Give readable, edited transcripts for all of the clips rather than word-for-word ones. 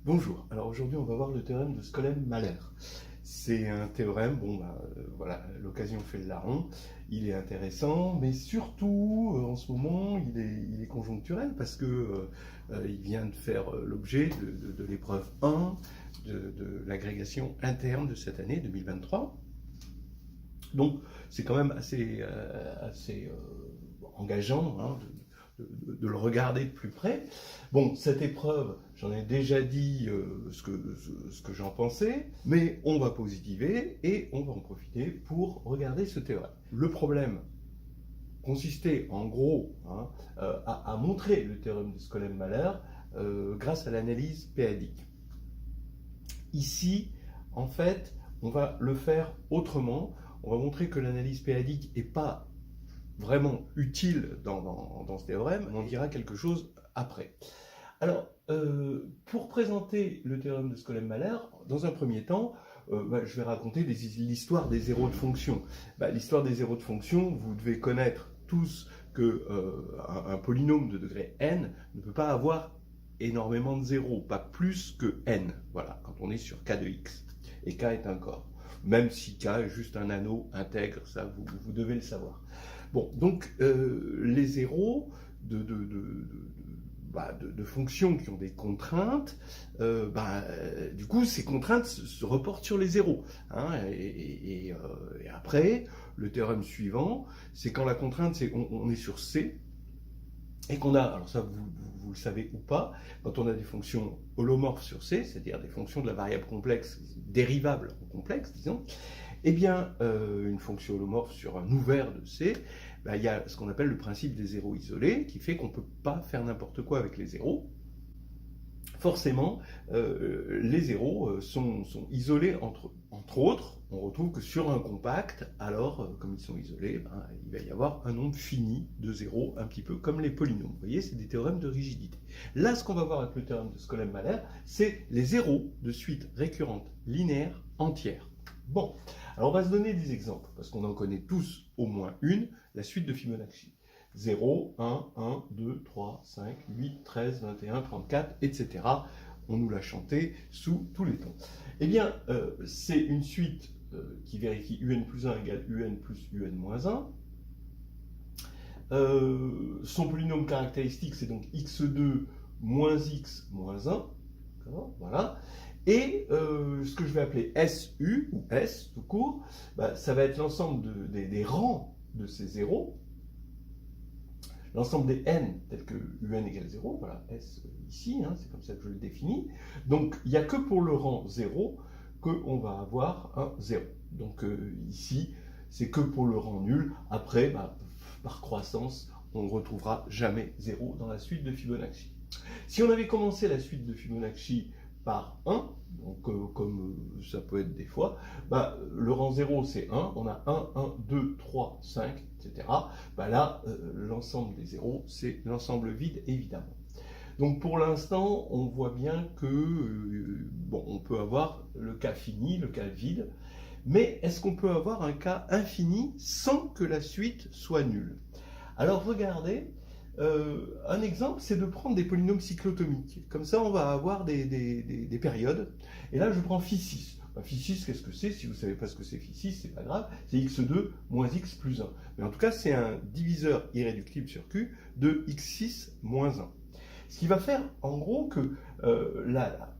Bonjour, alors aujourd'hui on va voir le théorème de Skolem-Mahler. C'est un théorème, voilà, l'occasion fait le larron, il est intéressant, mais surtout en ce moment il est conjoncturel parce que il vient de faire l'objet de l'épreuve 1 de l'agrégation interne de cette année 2023. Donc c'est quand même assez engageant hein, de le regarder de plus près. Bon, cette épreuve, j'en ai déjà dit ce que j'en pensais, mais on va positiver et on va en profiter pour regarder ce théorème. Le problème consistait en gros à montrer le théorème de Skolem-Mahler grâce à l'analyse p-adique. Ici, en fait, on va le faire autrement. On va montrer que l'analyse p-adique n'est pas vraiment utile dans ce théorème. On dira quelque chose après. Alors, pour présenter le théorème de Skolem-Mahler, dans un premier temps, je vais raconter l'histoire des zéros de fonction. L'histoire des zéros de fonction, vous devez connaître tous qu'un polynôme de degré n ne peut pas avoir énormément de zéros, pas plus que n, voilà, quand on est sur k de x, et k est un corps. Même si k est juste un anneau intègre, ça vous devez le savoir. Bon, donc les zéros de fonctions qui ont des contraintes, du coup, ces contraintes se reportent sur les zéros. Hein, et après, le théorème suivant, c'est quand la contrainte, c'est on est sur C, et qu'on a, alors ça vous le savez ou pas, quand on a des fonctions holomorphes sur C, c'est-à-dire des fonctions de la variable complexe, dérivables en complexe, disons, eh bien, une fonction holomorphe sur un ouvert de C, il y a ce qu'on appelle le principe des zéros isolés, qui fait qu'on ne peut pas faire n'importe quoi avec les zéros. Forcément, les zéros sont isolés entre autres. On retrouve que sur un compact, alors, comme ils sont isolés, il va y avoir un nombre fini de zéros, un petit peu comme les polynômes. Vous voyez, c'est des théorèmes de rigidité. Là, ce qu'on va voir avec le théorème de Skolem-Mahler, c'est les zéros de suite récurrente linéaire entière. Bon, alors on va se donner des exemples, parce qu'on en connaît tous au moins une, la suite de Fibonacci. 0, 1, 1, 2, 3, 5, 8, 13, 21, 34, etc. On nous l'a chanté sous tous les tons. Eh bien, c'est une suite qui vérifie un plus 1 égale un plus un moins 1. Son polynôme caractéristique, c'est donc x2 moins x moins 1. Voilà. Et ce que je vais appeler SU, ou S tout court, ça va être l'ensemble des rangs de ces zéros, l'ensemble des n tels que un égale 0, voilà, S ici, hein, c'est comme ça que je le définis. Donc il n'y a que pour le rang 0 qu'on va avoir un 0. Donc ici, c'est que pour le rang nul. Après, par croissance, on ne retrouvera jamais 0 dans la suite de Fibonacci. Si on avait commencé la suite de Fibonacci par 1, donc comme ça peut être des fois, le rang 0 c'est 1, on a 1, 1, 2, 3, 5, etc. Là, l'ensemble des zéros, c'est l'ensemble vide, évidemment. Donc pour l'instant, on voit bien que, on peut avoir le cas fini, le cas vide, mais est-ce qu'on peut avoir un cas infini sans que la suite soit nulle? Alors regardez, un exemple, c'est de prendre des polynômes cyclotomiques. Comme ça, on va avoir des périodes. Et là, je prends phi6. Phi6, qu'est-ce que c'est? Si vous ne savez pas ce que c'est phi6, c'est pas grave. C'est x2 moins x plus 1. Mais en tout cas, c'est un diviseur irréductible sur Q de x6 moins 1. Ce qui va faire, en gros, que là,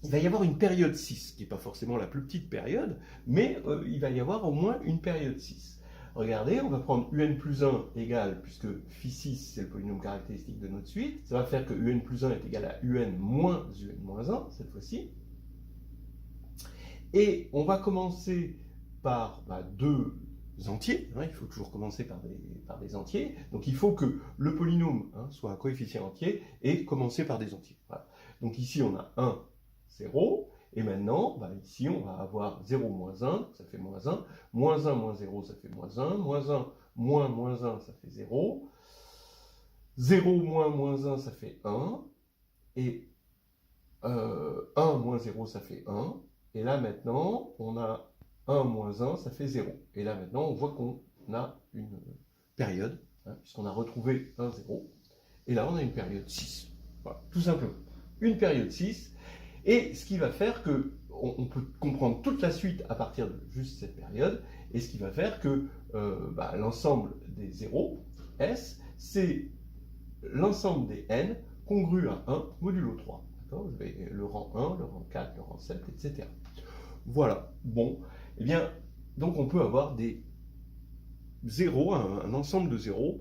il va y avoir une période 6, qui n'est pas forcément la plus petite période, mais il va y avoir au moins une période 6. Regardez, on va prendre un plus 1 égale, puisque phi6 c'est le polynôme caractéristique de notre suite, ça va faire que un plus 1 est égal à un moins 1 cette fois-ci. Et on va commencer par deux entiers, hein, il faut toujours commencer par des entiers, donc il faut que le polynôme soit un coefficient entier et commencer par des entiers. Voilà. Donc ici on a 1, 0, et maintenant, ici, on va avoir 0 moins 1, ça fait moins 1, moins 1 moins 0, ça fait moins 1, moins 1 moins moins 1, ça fait 0, 0 moins 1, ça fait 1, et 1 moins 0, ça fait 1, et là maintenant, on a 1 moins 1, ça fait 0. Et là maintenant, on voit qu'on a une période, puisqu'on a retrouvé un 0, et là on a une période 6. Voilà, tout simplement. une période 6, et ce qui va faire que on peut comprendre toute la suite à partir de juste cette période, et ce qui va faire que l'ensemble des zéros, S, c'est l'ensemble des n congrus à 1 modulo 3. Vous avez le rang 1, le rang 4, le rang 7, etc. Voilà. Bon, eh bien, donc on peut avoir des zéros, un ensemble de zéros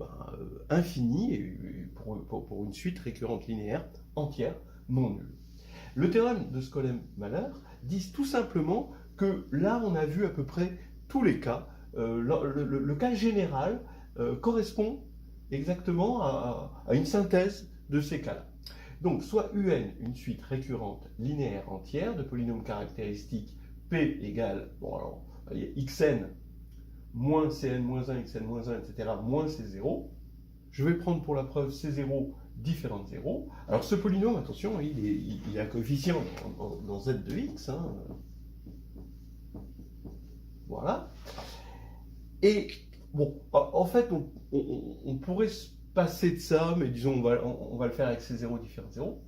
infini et pour une suite récurrente linéaire entière non nulle. Le théorème de Skolem-Mahler dit tout simplement que là, on a vu à peu près tous les cas. Le cas général correspond exactement à une synthèse de ces cas-là. Donc, soit UN, une suite récurrente linéaire entière de polynômes caractéristiques P égale, bon alors, il y a xn moins cn moins 1, xn moins 1, etc., moins c0. Je vais prendre pour la preuve c0 différents zéros. Alors ce polynôme, attention, il a un coefficient dans z de x. Hein. Voilà. Et bon, en fait, on pourrait se passer de ça, mais disons, on va le faire avec ces zéros différents zéros.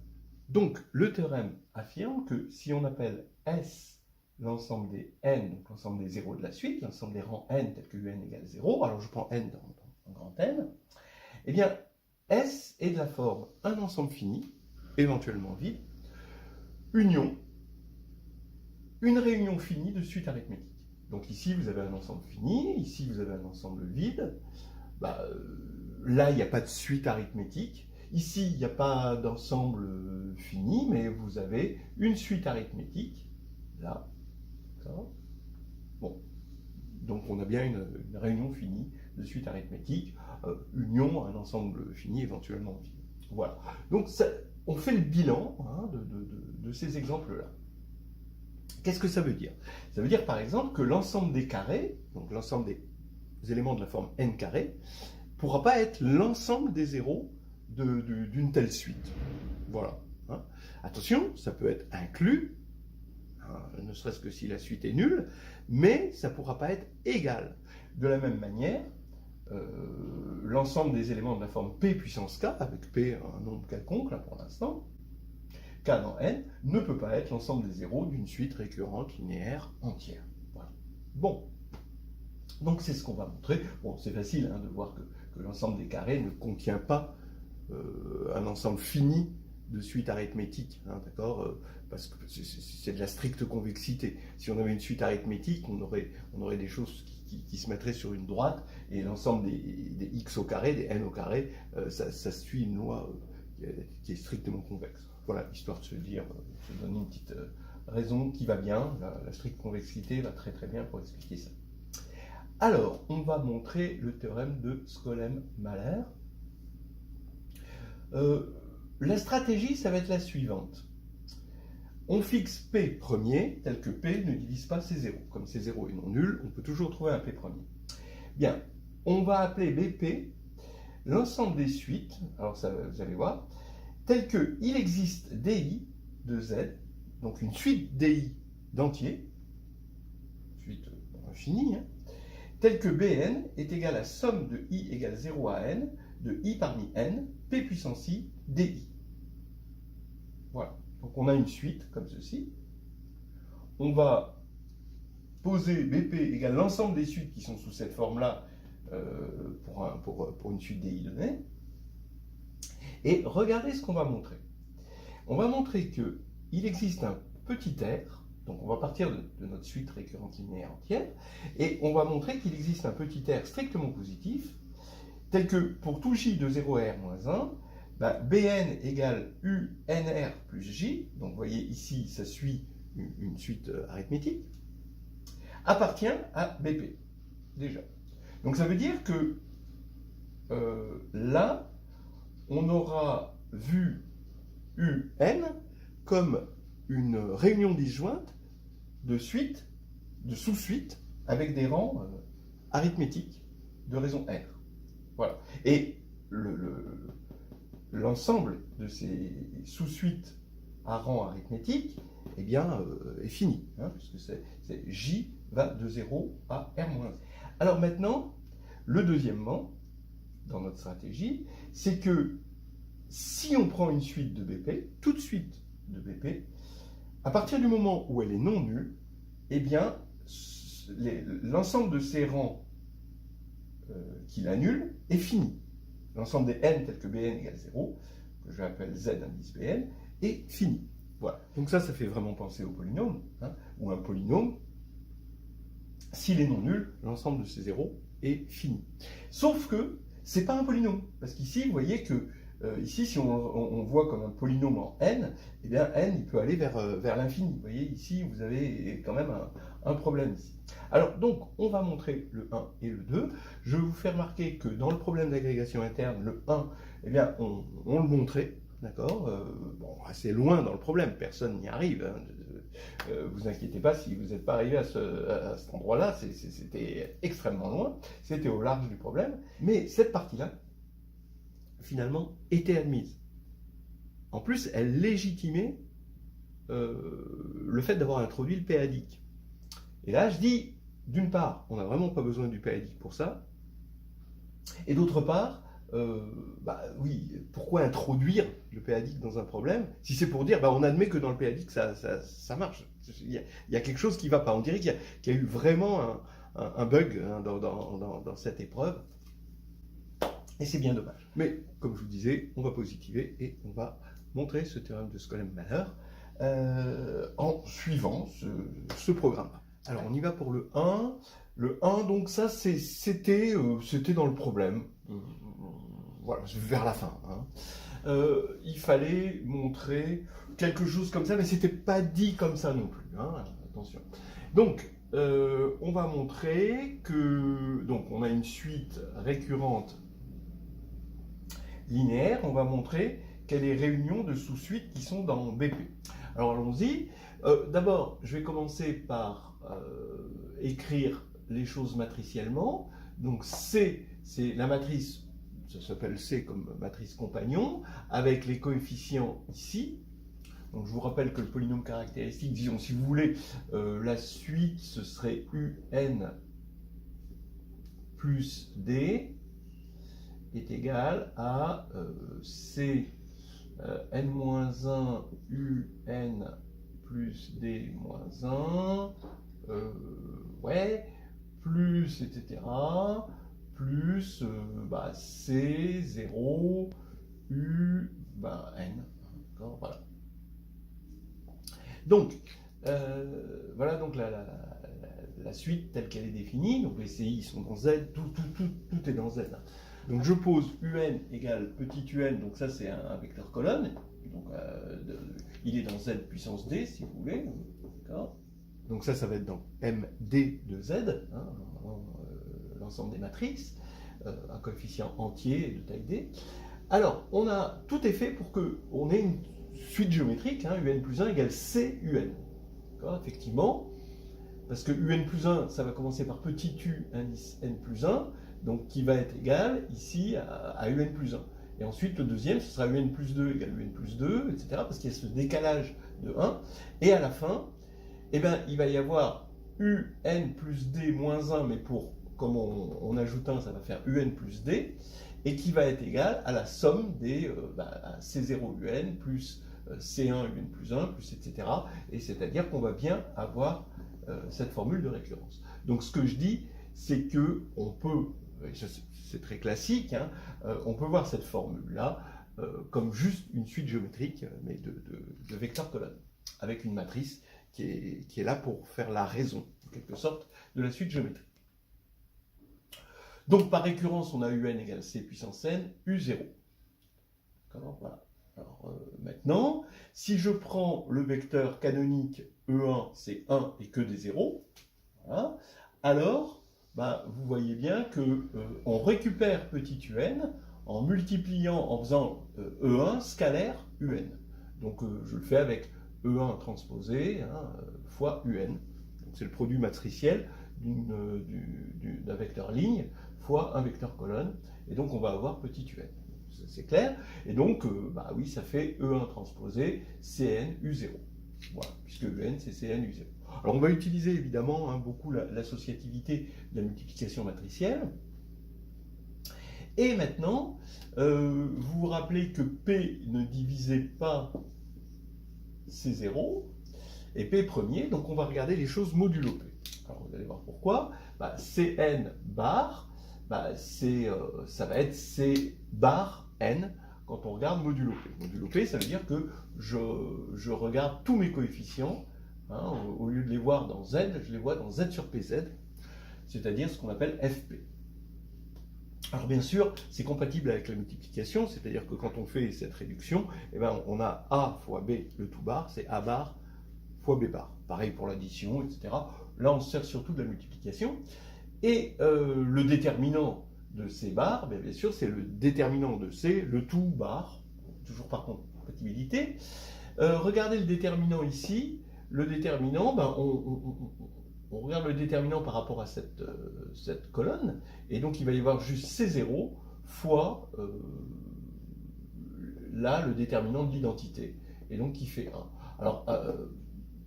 Donc, le théorème affirme que si on appelle S l'ensemble des n, donc l'ensemble des zéros de la suite, l'ensemble des rangs n tel que un égale 0, alors je prends n dans grand N, eh bien, S est de la forme un ensemble fini, éventuellement vide, union, une réunion finie de suites arithmétiques. Donc ici, vous avez un ensemble fini, ici, vous avez un ensemble vide. Là, il n'y a pas de suite arithmétique. Ici, il n'y a pas d'ensemble fini, mais vous avez une suite arithmétique. Là. Bon. Donc on a bien une réunion finie de suite arithmétique, union à un ensemble fini éventuellement vide. Voilà. Donc ça, on fait le bilan de ces exemples-là. Qu'est-ce que ça veut dire? Ça veut dire par exemple que l'ensemble des carrés, donc l'ensemble des éléments de la forme n carré, ne pourra pas être l'ensemble des zéros d'une telle suite. Voilà. Hein. Attention, ça peut être inclus, ne serait-ce que si la suite est nulle, mais ça ne pourra pas être égal. De la même manière, l'ensemble des éléments de la forme P puissance K, avec P un nombre quelconque là pour l'instant, K dans N, ne peut pas être l'ensemble des zéros d'une suite récurrente linéaire entière. Voilà. Bon, donc c'est ce qu'on va montrer. Bon, c'est facile de voir que l'ensemble des carrés ne contient pas un ensemble fini de suite arithmétique, d'accord, parce que c'est de la stricte convexité. Si on avait une suite arithmétique, on aurait des choses qui se mettraient sur une droite, et l'ensemble des x au carré, des n au carré, ça suit une loi qui est strictement convexe. Voilà, histoire de se dire, se donner une petite raison qui va bien. La stricte convexité va très très bien pour expliquer ça. Alors, on va montrer le théorème de Skolem-Mahler. La stratégie, ça va être la suivante. On fixe P premier, tel que P ne divise pas ses zéros. Comme ces zéros est non nul, on peut toujours trouver un P premier. Bien, on va appeler BP l'ensemble des suites, alors ça, vous allez voir, tel qu'il existe DI de Z, donc une suite DI d'entier, suite infinie, tel que Bn est égal à somme de I égale 0 à n, de I parmi n, P puissance I, DI. Voilà. Donc on a une suite comme ceci. On va poser BP égale l'ensemble des suites qui sont sous cette forme-là pour une suite DI donnée. Et regardez ce qu'on va montrer. On va montrer qu'il existe un petit r, donc on va partir de notre suite récurrente linéaire entière, et on va montrer qu'il existe un petit r strictement positif, tel que pour tout j de 0r moins 1, Bn égale UNR plus J, donc vous voyez ici ça suit une suite arithmétique, appartient à BP, déjà. Donc ça veut dire que là, on aura vu UN comme une réunion disjointe de suites, de sous-suites, avec des rangs arithmétiques de raison R. Voilà. Et l'ensemble de ces sous-suites à rang arithmétique, eh bien, est fini, puisque J va de 0 à R-1. Alors maintenant, le deuxièmement, dans notre stratégie, c'est que si on prend une suite de BP, toute suite de BP, à partir du moment où elle est non nulle, eh bien, l'ensemble de ces rangs qui l'annulent est fini. L'ensemble des n tels que Bn égale 0, que j'appelle Z indice Bn, est fini. Voilà. Donc ça fait vraiment penser au polynôme, hein, ou un polynôme. S'il est non nul, l'ensemble de ces zéros est fini. Sauf que c'est pas un polynôme, parce qu'ici, vous voyez que ici, si on voit comme un polynôme en n, eh bien n il peut aller vers l'infini. Vous voyez, ici, vous avez quand même un problème ici. Alors, donc, on va montrer le 1 et le 2. Je vais vous faire remarquer que dans le problème d'agrégation interne, le 1, eh bien, on le montrait, d'accord. Bon, assez loin dans le problème, personne n'y arrive. Hein. Vous inquiétez pas si vous n'êtes pas arrivé à cet endroit-là, c'était extrêmement loin, c'était au large du problème, mais cette partie-là, finalement, était admise. En plus, elle légitimait le fait d'avoir introduit le p-adique. Et là, je dis, d'une part, on n'a vraiment pas besoin du p-adique pour ça, et d'autre part, oui, pourquoi introduire le p-adique dans un problème si c'est pour dire, on admet que dans le p-adique ça marche. Il y a quelque chose qui ne va pas. On dirait qu'il y a eu vraiment un bug hein, dans cette épreuve. Et c'est bien dommage. Mais, comme je vous disais, on va positiver et on va montrer ce théorème de Skolem-Mahler en suivant ce programme-là. Alors, on y va pour le 1. Le 1, donc ça, c'était dans le problème. Voilà, vers la fin. Hein. Il fallait montrer quelque chose comme ça, mais c'était pas dit comme ça non plus. Hein, attention. Donc, on va montrer que donc on a une suite récurrente linéaire. On va montrer qu'elle est réunion de sous-suites qui sont dans BP. Alors allons-y. D'abord, je vais commencer par écrire les choses matriciellement. Donc C, c'est la matrice, ça s'appelle C comme matrice compagnon, avec les coefficients ici. Donc je vous rappelle que le polynôme caractéristique, disons si vous voulez, la suite ce serait UN plus D est égal à C n-1 UN plus D moins 1, ouais, plus, etc., plus C, 0, U, N. Voilà. Donc, voilà donc la suite telle qu'elle est définie. Donc les CI sont dans Z, tout est dans Z. Donc je pose UN égale petit un, donc ça c'est un vecteur colonne. Donc il est dans Z puissance D si vous voulez. Donc ça va être dans MD de Z, hein, l'ensemble des matrices, un coefficient entier de taille D. Alors, tout est fait pour qu'on ait une suite géométrique, hein, UN plus 1 égale CUN. Effectivement, parce que UN plus 1, ça va commencer par petit u indice N plus 1, donc qui va être égal ici à UN plus 1. Et ensuite, le deuxième, ce sera UN plus 2 égale UN plus 2, etc., parce qu'il y a ce décalage de 1. Et à la fin, eh bien, il va y avoir UN plus D moins 1, mais comme on ajoute 1, ça va faire UN plus D, et qui va être égal à la somme des C0 UN plus C1 UN plus 1, plus etc. Et c'est-à-dire qu'on va bien avoir cette formule de récurrence. Donc ce que je dis, c'est que on peut, c'est très classique, hein, on peut voir cette formule-là comme juste une suite géométrique, mais de vecteurs colonnes, avec une matrice qui est là pour faire la raison, en quelque sorte, de la suite géométrique. Donc par récurrence, on a UN égale C puissance N, U0. Voilà. Alors maintenant, si je prends le vecteur canonique E1, c'est 1 et que des zéros, voilà, alors vous voyez bien qu'on récupère petit un en multipliant, en faisant E1 scalaire UN. Donc je le fais avec E1 transposé fois UN. C'est le produit matriciel d'un vecteur ligne fois un vecteur colonne. Et donc on va avoir petit un. C'est clair. Et donc, oui, ça fait E1 transposé CN U0. Voilà, puisque UN c'est CN U0. Alors on va utiliser évidemment beaucoup l'associativité de la multiplication matricielle. Et maintenant, vous vous rappelez que P ne divisait pas C0, et P premier, donc on va regarder les choses modulo P. Alors vous allez voir pourquoi. Cn bar, ça va être C bar n quand on regarde modulo P. Modulo P, ça veut dire que je regarde tous mes coefficients, hein, au lieu de les voir dans Z, je les vois dans Z sur PZ, c'est-à-dire ce qu'on appelle FP. Alors bien sûr, c'est compatible avec la multiplication, c'est-à-dire que quand on fait cette réduction, eh ben, on a A fois B, le tout bar, c'est A bar fois B bar. Pareil pour l'addition, etc. Là, on se sert surtout de la multiplication. Et le déterminant de C bar, bien sûr, c'est le déterminant de C, le tout bar, toujours par compatibilité. Regardez le déterminant ici. Le déterminant, on regarde le déterminant par rapport à cette colonne, et donc il va y avoir juste C0 fois, là, le déterminant de l'identité, et donc qui fait 1. Alors,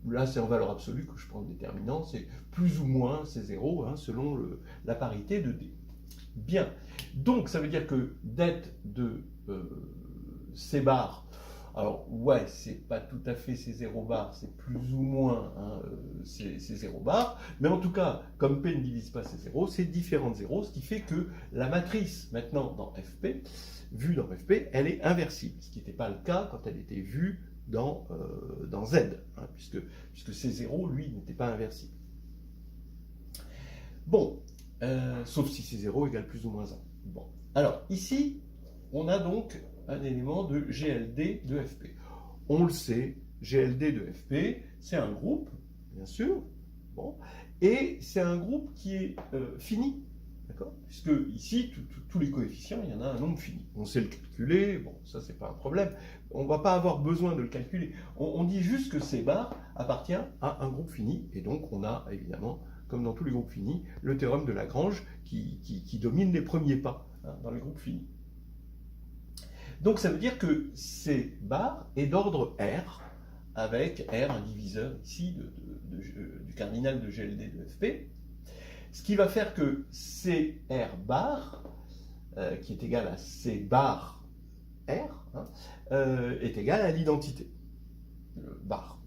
là, c'est en valeur absolue que je prends le déterminant, c'est plus ou moins C0, hein, selon la parité de D. Bien, donc ça veut dire que det de C bar, alors ouais, c'est pas tout à fait C0 bar, c'est plus ou moins, hein, C0 bar, mais en tout cas, comme P ne divise pas C0, c'est différent de 0, ce qui fait que la matrice, maintenant, dans FP, vue dans FP, elle est inversible, ce qui n'était pas le cas quand elle était vue dans Z, hein, puisque C0, lui, n'était pas inversible. Bon, sauf si C0 égale plus ou moins 1. Bon, alors ici, on a donc un élément de GLD de FP. On le sait, GLD de FP, c'est un groupe, bien sûr, bon, et c'est un groupe qui est fini, d'accord? Puisque ici, tous les coefficients, il y en a un nombre fini. On sait le calculer, bon, ça c'est pas un problème, on ne va pas avoir besoin de le calculer. On dit juste que C bar appartient à un groupe fini, et donc on a évidemment, comme dans tous les groupes finis, le théorème de Lagrange qui domine les premiers pas, hein, dans les groupes finis. Donc ça veut dire que C bar est d'ordre R, avec R, un diviseur ici du cardinal de GLD de FP, ce qui va faire que CR bar, qui est égal à C bar R, hein, est égal à l'identité, bar,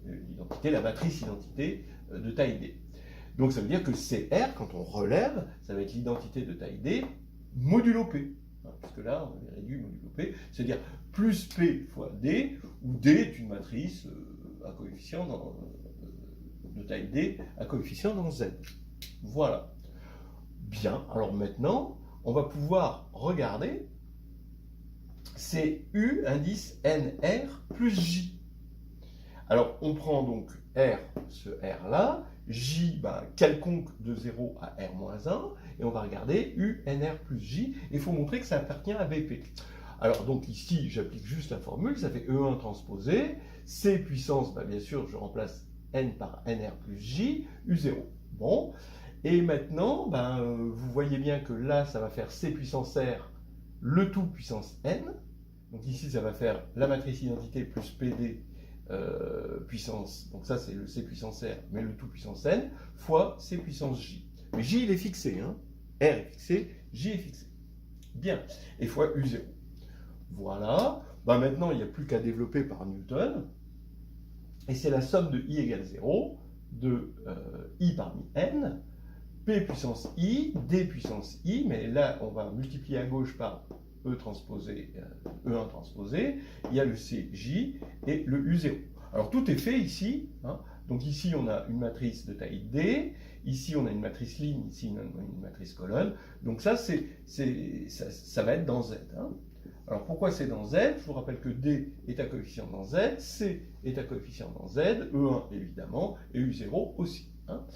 l'identité, la matrice identité de taille D. Donc ça veut dire que CR, quand on relève, ça va être l'identité de taille D modulo P. Puisque là, on avait réduit modulo P, c'est-à-dire plus P fois D, où D est une matrice à coefficient de taille D à coefficient dans Z. Voilà. Bien, alors maintenant, on va pouvoir regarder, c'est U indice NR plus J. Alors, on prend donc R, ce R-là, J, quelconque de 0 à R-1, et on va regarder U, NR plus J, et il faut montrer que ça appartient à BP. Alors, donc ici, j'applique juste la formule, ça fait E1 transposé, C puissance, bien sûr, je remplace N par NR plus J, U0. Bon, et maintenant, vous voyez bien que là, ça va faire C puissance R, le tout puissance N, donc ici, ça va faire la matrice identité plus PD, puissance, donc ça c'est le C puissance R, mais le tout puissance N, fois C puissance J. Mais J il est fixé, hein. R est fixé, J est fixé. Bien, et fois U0. Voilà, maintenant il n'y a plus qu'à développer par Newton, et c'est la somme de I égale 0, de I parmi N, P puissance I, D puissance I, mais là on va multiplier à gauche par E transposé, E1 transposé, il y a le CJ et le U0. Alors tout est fait ici, hein. Donc ici on a une matrice de taille D, ici on a une matrice ligne, ici une matrice colonne, donc ça, ça va être dans Z. Hein. Alors pourquoi c'est dans Z? Je vous rappelle que D est à coefficient dans Z, C est à coefficient dans Z, E1 évidemment, et U0 aussi. Hein.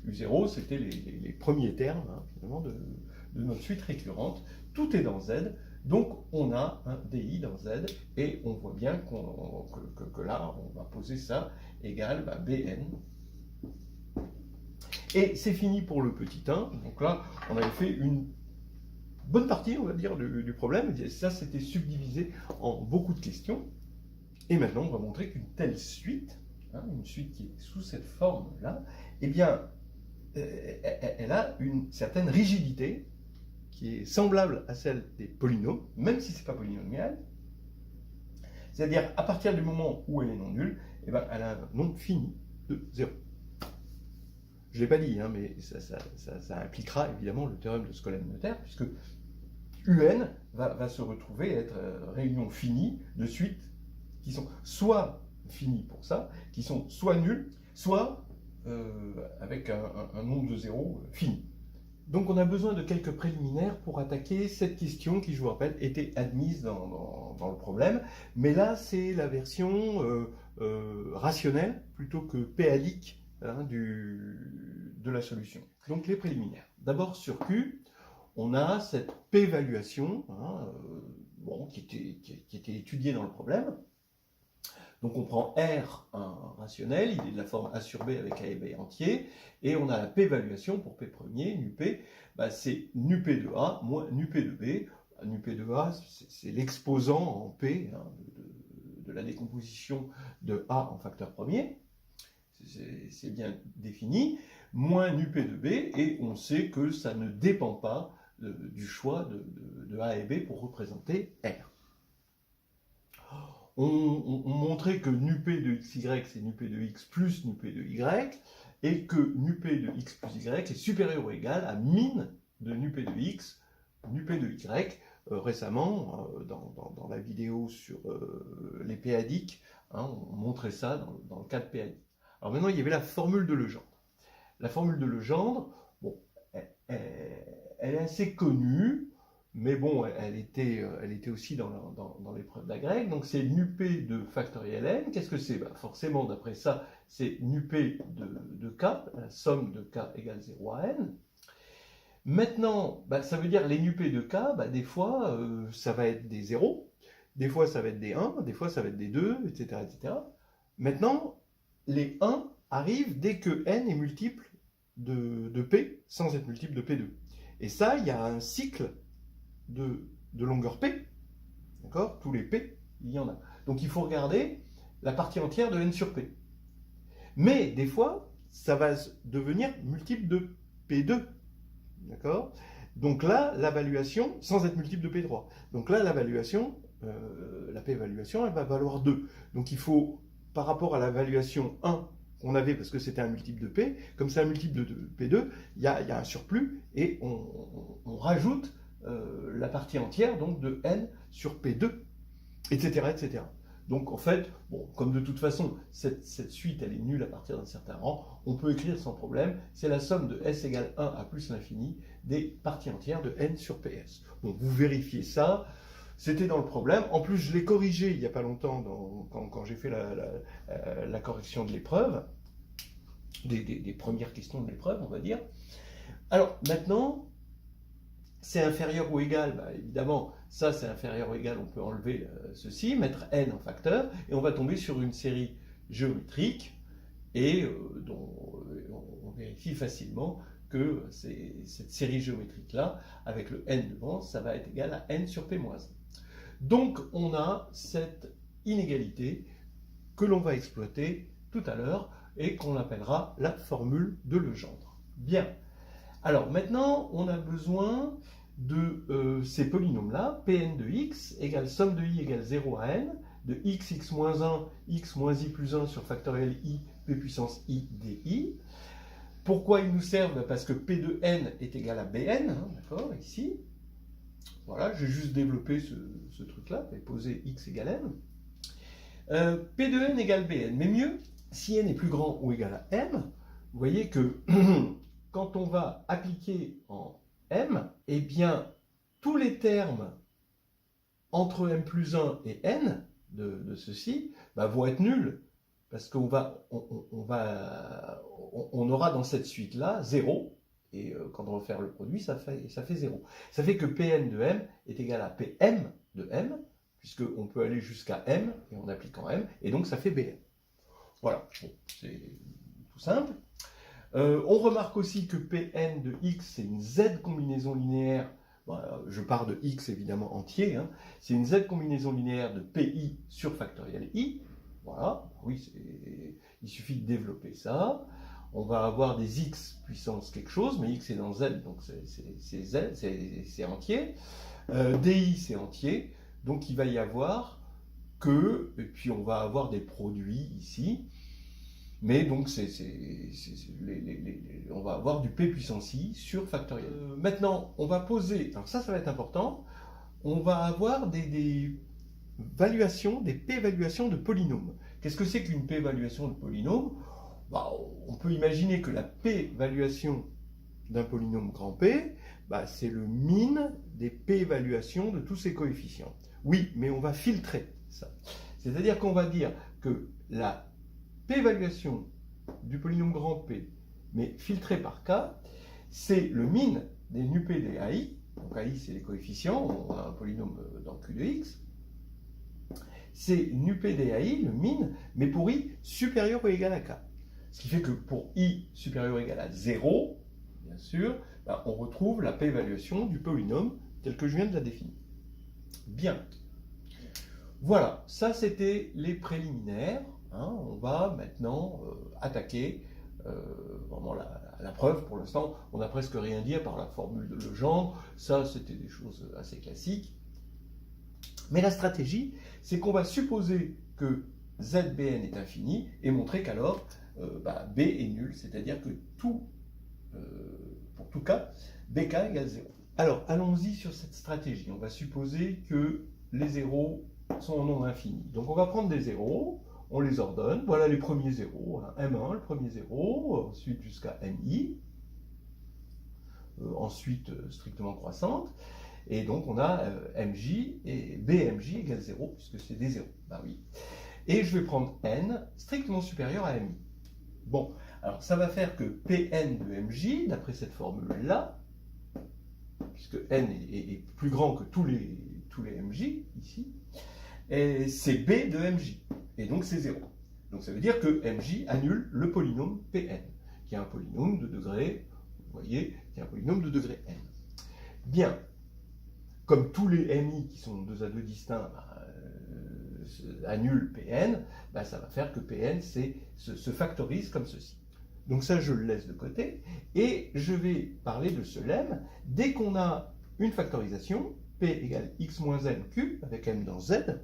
U0 c'était les premiers termes, hein, finalement, de notre suite récurrente. Tout est dans Z, donc on a un DI dans Z, et on voit bien que là, on va poser ça égale Bn. Et c'est fini pour le petit 1, donc là, on avait fait une bonne partie, on va dire, du problème, et ça, c'était subdivisé en beaucoup de questions. Et maintenant, on va montrer qu'une telle suite, hein, une suite qui est sous cette forme-là, eh bien, elle a une certaine rigidité, qui est semblable à celle des polynômes, même si ce n'est pas polynomial. C'est-à-dire, à partir du moment où elle est non nulle, eh ben, elle a un nombre fini de 0. Je ne l'ai pas dit, hein, mais ça impliquera évidemment le théorème de Skolem-Noether, puisque UN va se retrouver à être réunion finie de suites qui sont soit finies pour ça, qui sont soit nulles, soit avec un nombre de zéros fini. Donc on a besoin de quelques préliminaires pour attaquer cette question qui, je vous rappelle, était admise dans le problème. Mais là, c'est la version rationnelle plutôt que péalique hein, de la solution. Donc les préliminaires. D'abord sur Q, on a cette p-valuation hein, qui était étudiée dans le problème. Donc on prend R, un rationnel, il est de la forme A sur B avec A et B entier, et on a la p-valuation pour P premier, nu P, c'est nu P de A moins nu P de B. Nu P de A, c'est l'exposant en P hein, de la décomposition de A en facteur premier, c'est bien défini, moins nu P de B, et on sait que ça ne dépend pas du choix de A et B pour représenter R. On montrait que nu P de xy, c'est nu P de x plus nu P de y, et que nu P de x plus y est supérieur ou égal à min de nu P de x, nu P de y. Récemment, dans la vidéo sur les péadiques, hein, on montrait ça dans le cas de péadique. Alors maintenant, il y avait la formule de Legendre. La formule de Legendre, bon, elle est assez connue, mais bon, elle était aussi dans l'épreuve d'agrég. Donc c'est nu P de factoriel n. Qu'est-ce que c'est? Forcément, d'après ça, c'est nu P de k, la somme de k égale 0 à n. Maintenant, ça veut dire les nu P de k, des fois, ça va être des 0, des fois, ça va être des 1, des fois, ça va être des 2, etc. etc. Maintenant, les 1 arrivent dès que n est multiple de P, sans être multiple de P2. Et ça, il y a un cycle de longueur P, d'accord? Tous les P, il y en a. Donc il faut regarder la partie entière de n sur P. Mais des fois, ça va devenir multiple de P2, d'accord? Donc là, l'évaluation, sans être multiple de P3, donc là, l'évaluation, la P-évaluation, elle va valoir 2. Donc il faut, par rapport à l'évaluation 1 qu'on avait, parce que c'était un multiple de P, comme c'est un multiple de P2, il y a un surplus, et on rajoute la partie entière donc de n sur P2, etc., etc. Donc en fait, bon, comme de toute façon, cette suite elle est nulle à partir d'un certain rang, on peut écrire sans problème, c'est la somme de S égale 1 à plus l'infini des parties entières de n sur PS. Bon, vous vérifiez ça, c'était dans le problème. En plus, je l'ai corrigé il n'y a pas longtemps quand j'ai fait la correction de l'épreuve, des premières questions de l'épreuve, on va dire. Alors maintenant, c'est inférieur ou égal, évidemment, ça c'est inférieur ou égal, on peut enlever ceci, mettre n en facteur, et on va tomber sur une série géométrique, et dont on vérifie facilement que cette série géométrique-là, avec le n devant, ça va être égal à n sur p-1. Donc on a cette inégalité que l'on va exploiter tout à l'heure, et qu'on appellera la formule de Legendre. Bien. Alors maintenant, on a besoin de ces polynômes-là, Pn de x égale somme de i égale 0 à n, de x moins 1, x moins i plus 1 sur factoriel i, p puissance i di. Pourquoi ils nous servent? Parce que p de n est égal à bn, hein, d'accord, ici. Voilà, j'ai juste développé ce truc-là, et posé x égale n. P de n égale bn, mais mieux, si n est plus grand ou égal à m, vous voyez que quand on va appliquer en m, eh bien, tous les termes entre m plus 1 et n de ceci vont être nuls, parce qu'on on aura dans cette suite-là 0, et quand on va faire le produit, ça fait 0. Ça fait que Pn de m est égal à Pm de m, puisqu'on peut aller jusqu'à m, et on applique en m, et donc ça fait Bn. Voilà, bon, c'est tout simple. On remarque aussi que Pn de x, c'est une z combinaison linéaire, je pars de x évidemment entier, hein, c'est une z combinaison linéaire de pi sur factoriel i, voilà, oui, il suffit de développer ça. on va avoir des x puissance quelque chose, mais x est dans z, donc c'est z, c'est entier. Di c'est entier, donc il va y avoir que, et puis on va avoir des produits ici, mais donc on va avoir du p puissance i sur factoriel. Maintenant, on va poser, alors ça va être important, on va avoir des valuations, des p-évaluations de polynômes. Qu'est-ce que c'est qu'une p-évaluation de polynôme? Bah, on peut imaginer que la p-évaluation d'un polynôme grand P, bah, c'est le min des p-évaluations de tous ses coefficients. Oui, mais on va filtrer ça. C'est-à-dire qu'on va dire que la p-évaluation du polynôme grand P, mais filtrée par K, c'est le min des nup des AI. Donc AI, c'est les coefficients, on a un polynôme dans Q de X. C'est nup des AI, le min, mais pour I supérieur ou égal à K. Ce qui fait que pour I supérieur ou égal à 0, bien sûr, ben, on retrouve la p-évaluation du polynôme tel que je viens de la définir. Bien. Voilà, ça c'était les préliminaires. Hein. On va maintenant attaquer vraiment la preuve. Pour l'instant, on n'a presque rien dit à part la formule de Legendre. Ça, c'était des choses assez classiques. Mais la stratégie, c'est qu'on va supposer que ZBN est infini et montrer qu'alors B est nul, c'est-à-dire que pour tout cas, BK égale 0. Alors, allons-y sur cette stratégie. On va supposer que les zéros sont en nombre infini. Donc, on va prendre des zéros, on les ordonne. Voilà les premiers zéros. Hein. M1, le premier zéro, ensuite jusqu'à MI, ensuite strictement croissante. Et donc, on a MJ et BMJ égale 0, puisque c'est des zéros. Ben oui. Et je vais prendre N strictement supérieur à MI. Bon, alors ça va faire que Pn de MJ, d'après cette formule-là, puisque N est plus grand que tous les MJ, ici, c'est B de MJ. Et donc c'est 0. Donc ça veut dire que MJ annule le polynôme Pn, qui est un polynôme de degré, vous voyez, qui est un polynôme de degré n. Bien. Comme tous les MI qui sont 2 à 2 distincts annulent Pn, bah, ça va faire que Pn se factorise comme ceci. Donc ça, je le laisse de côté. Et je vais parler de ce lemme. Dès qu'on a une factorisation, P égale x moins n q, avec m dans z,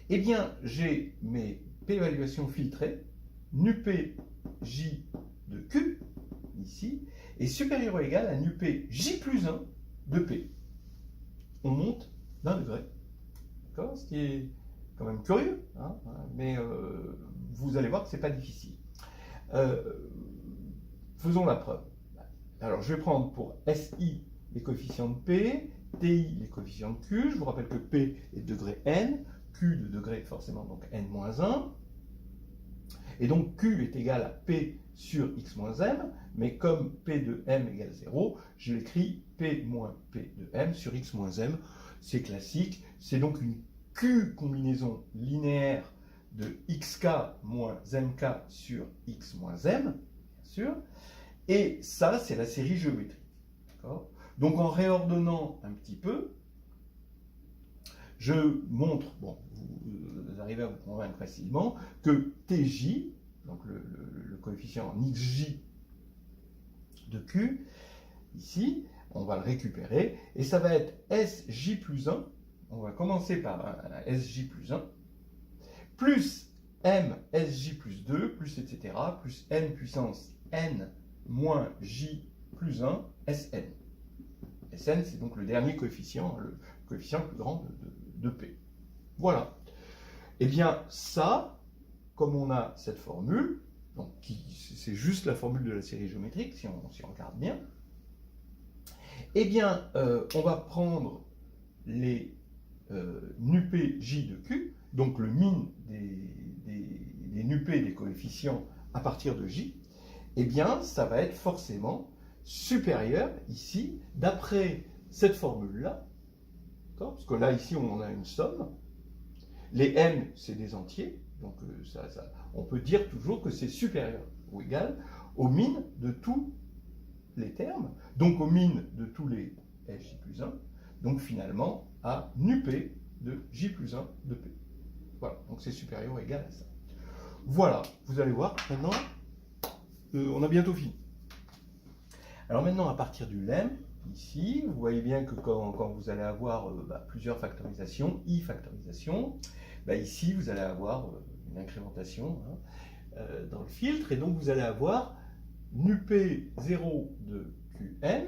eh bien, j'ai mes p-évaluations filtrées, nup j de q, ici, est supérieur ou égal à nup j plus 1 de P. On monte d'un degré. D'accord? Ce qui est quand même curieux, hein, mais vous allez voir que ce n'est pas difficile. Faisons la preuve. Alors, je vais prendre pour SI les coefficients de P, TI les coefficients de Q. Je vous rappelle que P est de degré n, Q de degré forcément donc n-1. Et donc Q est égal à P sur x moins m, mais comme P de m égale 0, je l'écris P moins P de m sur x moins m. C'est classique, c'est donc une Q combinaison linéaire de xk moins mk sur x moins m, bien sûr, et ça c'est la série géométrique. Donc en réordonnant un petit peu, je montre, bon, vous arrivez à vous convaincre facilement, que TJ, donc le coefficient en xj de Q, ici, on va le récupérer, et ça va être SJ plus 1, on va commencer par un SJ plus 1, plus M SJ plus 2, plus etc., plus N puissance N moins J plus 1, Sn. Sn, c'est donc le dernier coefficient, le coefficient le plus grand de P. Voilà. Eh bien, ça, comme on a cette formule, donc c'est juste la formule de la série géométrique, si on regarde bien, eh bien, on va prendre les nup j de q, donc le min des nup des coefficients à partir de j, eh bien, ça va être forcément supérieur, ici, d'après cette formule-là, parce que là, ici, on a une somme. Les m, c'est des entiers, donc on peut dire toujours que c'est supérieur ou égal au min de tous les termes, donc au min de tous les fj plus 1, donc finalement à nup de j plus 1 de p. Voilà, donc c'est supérieur ou égal à ça. Voilà, vous allez voir maintenant, on a bientôt fini. Alors maintenant, à partir du lemme, ici, vous voyez bien que quand vous allez avoir plusieurs factorisations, i factorisation, ici vous allez avoir une incrémentation dans le filtre, et donc vous allez avoir nup0 de qn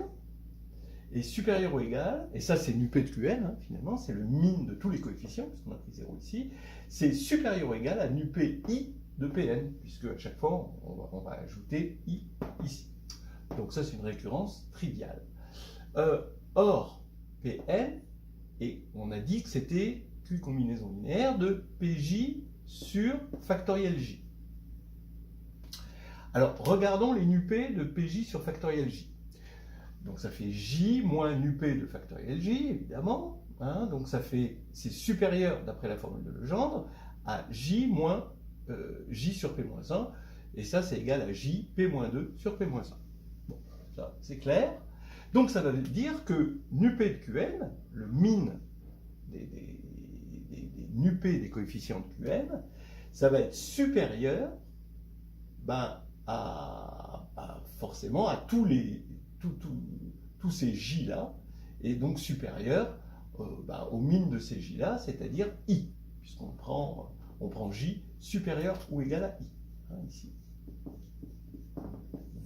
est supérieur ou égal, et ça c'est nup de qn, finalement, c'est le min de tous les coefficients, puisqu'on a pris 0 ici, c'est supérieur ou égal à nup i de pn, puisque à chaque fois on va ajouter i ici. Donc ça c'est une récurrence triviale. Or, Pn, et on a dit que c'était Q combinaison linéaire de Pj sur factoriel J. Alors, regardons les nup de Pj sur factoriel J. Donc ça fait J moins nup de factoriel J, évidemment. Donc ça fait, c'est supérieur, d'après la formule de Legendre, à J moins J sur P-1, et ça c'est égal à J P-2 sur P-1. Bon, ça c'est clair. Donc ça veut dire que nup de Qn, le min des nup des coefficients de Qn, ça va être supérieur forcément à tous ces J là, et donc supérieur au min de ces J là, c'est-à-dire I, puisqu'on prend J supérieur ou égal à I, ici.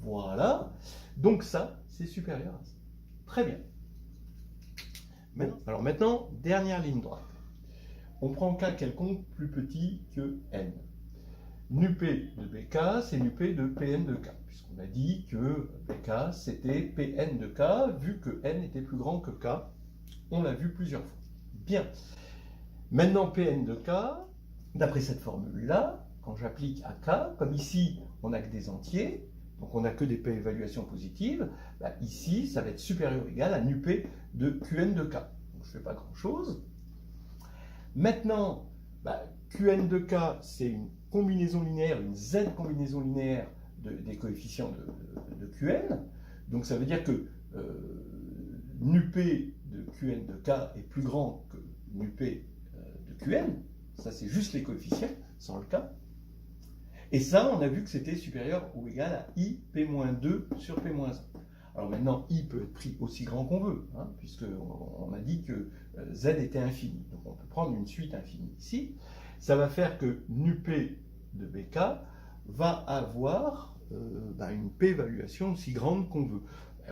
Voilà, donc ça, c'est supérieur à ça. Très bien. Alors maintenant, dernière ligne droite. On prend K quelconque plus petit que N. Nup de Bk, c'est nup de Pn de K, puisqu'on a dit que Bk, c'était Pn de K, vu que N était plus grand que K. On l'a vu plusieurs fois. Bien. Maintenant, Pn de K, d'après cette formule-là, quand j'applique à K, comme ici, on n'a que des entiers, donc on n'a que des p-évaluations positives, ici, ça va être supérieur ou égal à nup de Qn de K. Donc je ne fais pas grand-chose. Maintenant, Qn de K, c'est une combinaison linéaire, une Z combinaison linéaire des coefficients de Qn. Donc ça veut dire que nup de Qn de K est plus grand que nup de Qn. Ça, c'est juste les coefficients, sans le K. Et ça, on a vu que c'était supérieur ou égal à I P-2 sur P-1. Alors maintenant, I peut être pris aussi grand qu'on veut, puisqu'on a dit que Z était infini. Donc on peut prendre une suite infinie ici. Ça va faire que nup de Bk va avoir une p-évaluation aussi grande qu'on veut.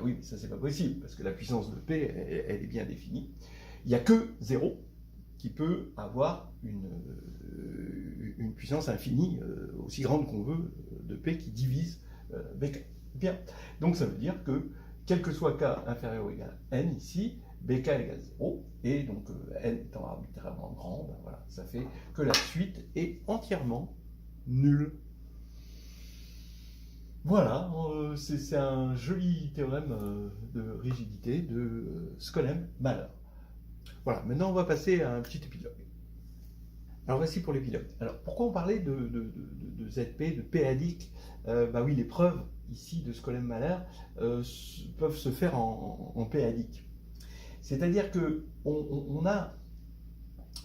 Oui, mais ça c'est pas possible, parce que la puissance de p, elle est bien définie. Il n'y a que 0 qui peut avoir une puissance infinie aussi grande qu'on veut de p qui divise Bk. Bien, donc ça veut dire que quel que soit k inférieur ou égal à n ici, Bk égale 0, et donc n étant arbitrairement grand, voilà, ça fait que la suite est entièrement nulle. Voilà, c'est un joli théorème de rigidité de Skolem-Mahler. Voilà, maintenant on va passer à un petit épilogue. Alors voici pour l'épilogue. Alors pourquoi on parlait de ZP, de p-adique oui, les preuves ici de Skolem-Mahler peuvent se faire en p-adique. C'est-à-dire que on a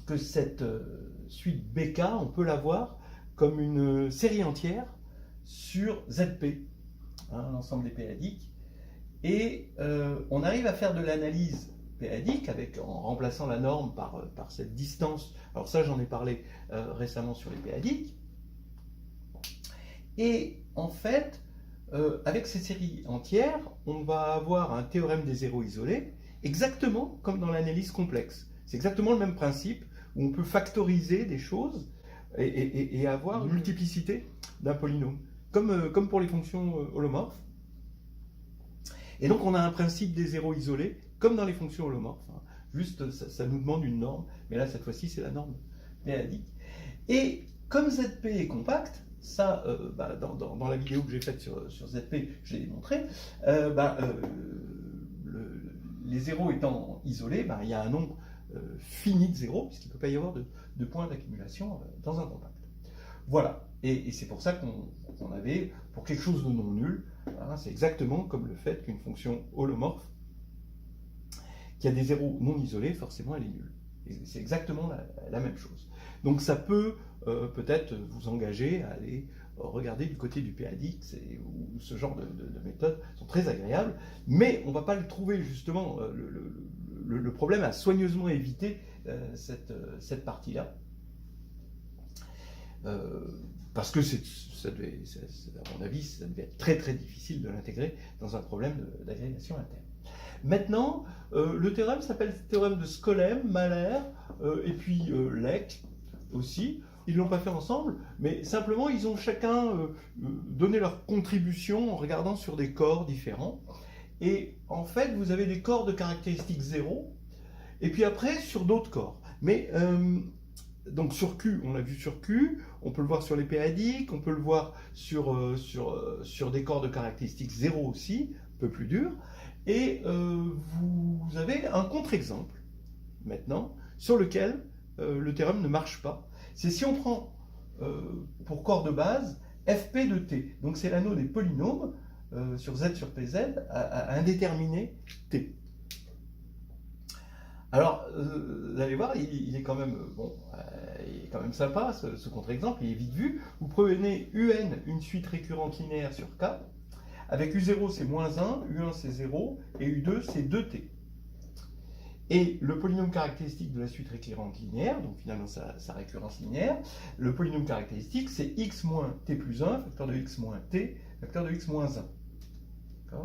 que cette suite BK, on peut la voir comme une série entière sur ZP, l'ensemble des p-adiques, et on arrive à faire de l'analyse p-adique en remplaçant la norme par cette distance. Alors ça, j'en ai parlé récemment sur les p-adiques. Et en fait, avec ces séries entières, on va avoir un théorème des zéros isolés, exactement comme dans l'analyse complexe. C'est exactement le même principe, où on peut factoriser des choses et avoir une multiplicité d'un polynôme, comme pour les fonctions holomorphes. Et donc on a un principe des zéros isolés, comme dans les fonctions holomorphes. Juste, ça nous demande une norme, mais là, cette fois-ci, c'est la norme p-adique. Et comme ZP est compact, ça, dans la vidéo que j'ai faite sur ZP, je l'ai démontré, les zéros étant isolés, il y a un nombre fini de zéros, puisqu'il ne peut pas y avoir de points d'accumulation dans un compact. Voilà, et c'est pour ça qu'on avait, pour quelque chose de non nul, c'est exactement comme le fait qu'une fonction holomorphe, qui a des zéros non isolés, forcément elle est nulle. C'est exactement la même chose. Donc ça peut peut-être vous engager à aller regardez du côté du PADX ou ce genre de méthodes sont très agréables, mais on ne va pas le trouver justement. Le problème a soigneusement évité cette partie-là. Parce que à mon avis, ça devait être très très difficile de l'intégrer dans un problème d'agrégation interne. Maintenant, le théorème s'appelle théorème de Skolem, Mahler, et puis Leck aussi. Ils ne l'ont pas fait ensemble, mais simplement ils ont chacun donné leur contribution en regardant sur des corps différents. Et en fait, vous avez des corps de caractéristiques 0, et puis après sur d'autres corps. Mais donc sur Q, on l'a vu sur Q, on peut le voir sur les PADIC, on peut le voir sur des corps de caractéristiques 0 aussi, un peu plus durs. Et vous avez un contre-exemple, maintenant, sur lequel le théorème ne marche pas. C'est si on prend pour corps de base fp de t. Donc c'est l'anneau des polynômes sur z sur pz à indéterminé t. Alors, vous allez voir, il est quand même il est quand même sympa ce contre-exemple, il est vite vu. Vous prenez un, une suite récurrente linéaire sur K, avec U0 c'est moins 1, U1 c'est 0, et U2 c'est 2t. Et le polynôme caractéristique de la suite récurrente linéaire, donc finalement sa récurrence linéaire, le polynôme caractéristique c'est x moins t plus 1, facteur de x moins t, facteur de x moins 1.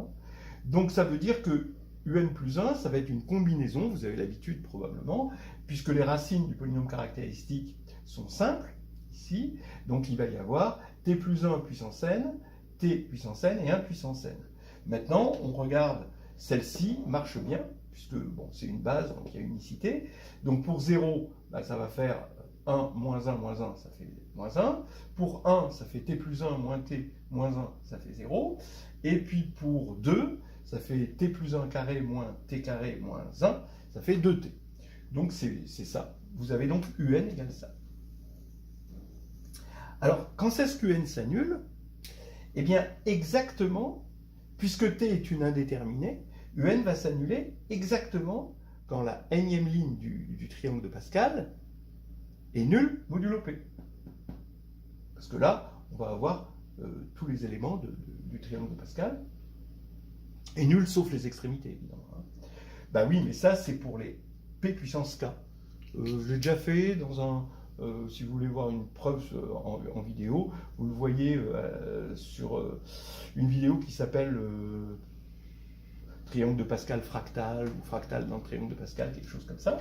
Donc ça veut dire que un plus 1, ça va être une combinaison, vous avez l'habitude probablement, puisque les racines du polynôme caractéristique sont simples, ici, donc il va y avoir t plus 1 puissance n, t puissance n et 1 puissance n. Maintenant, on regarde, celle-ci marche bien, puisque bon, c'est une base, donc il y a unicité. Donc pour 0, bah, ça va faire 1, moins 1, moins 1, ça fait moins 1. Pour 1, ça fait t plus 1 moins t moins 1, ça fait 0. Et puis pour 2, ça fait t plus 1 carré moins t carré moins 1, ça fait 2t. Donc c'est ça. Vous avez donc un égale ça. Alors, quand est-ce qu'un s'annule? Eh bien, exactement, puisque t est une indéterminée, un va s'annuler exactement quand la énième ligne du triangle de Pascal est nulle modulo p. Parce que là, on va avoir tous les éléments du triangle de Pascal, et nul sauf les extrémités, évidemment. Ben oui, mais ça, c'est pour les p puissance k. Je l'ai déjà fait dans un... si vous voulez voir une preuve en vidéo, vous le voyez sur une vidéo qui s'appelle triangle de Pascal fractal, ou fractal dans le triangle de Pascal, quelque chose comme ça.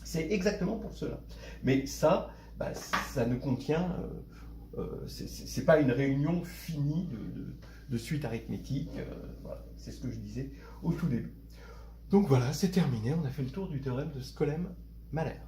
C'est exactement pour cela. Mais ça, bah, ça ne contient... c'est pas une réunion finie de suite arithmétique. Voilà, c'est ce que je disais au tout début. Donc voilà, c'est terminé. On a fait le tour du théorème de Skolem-Mahler.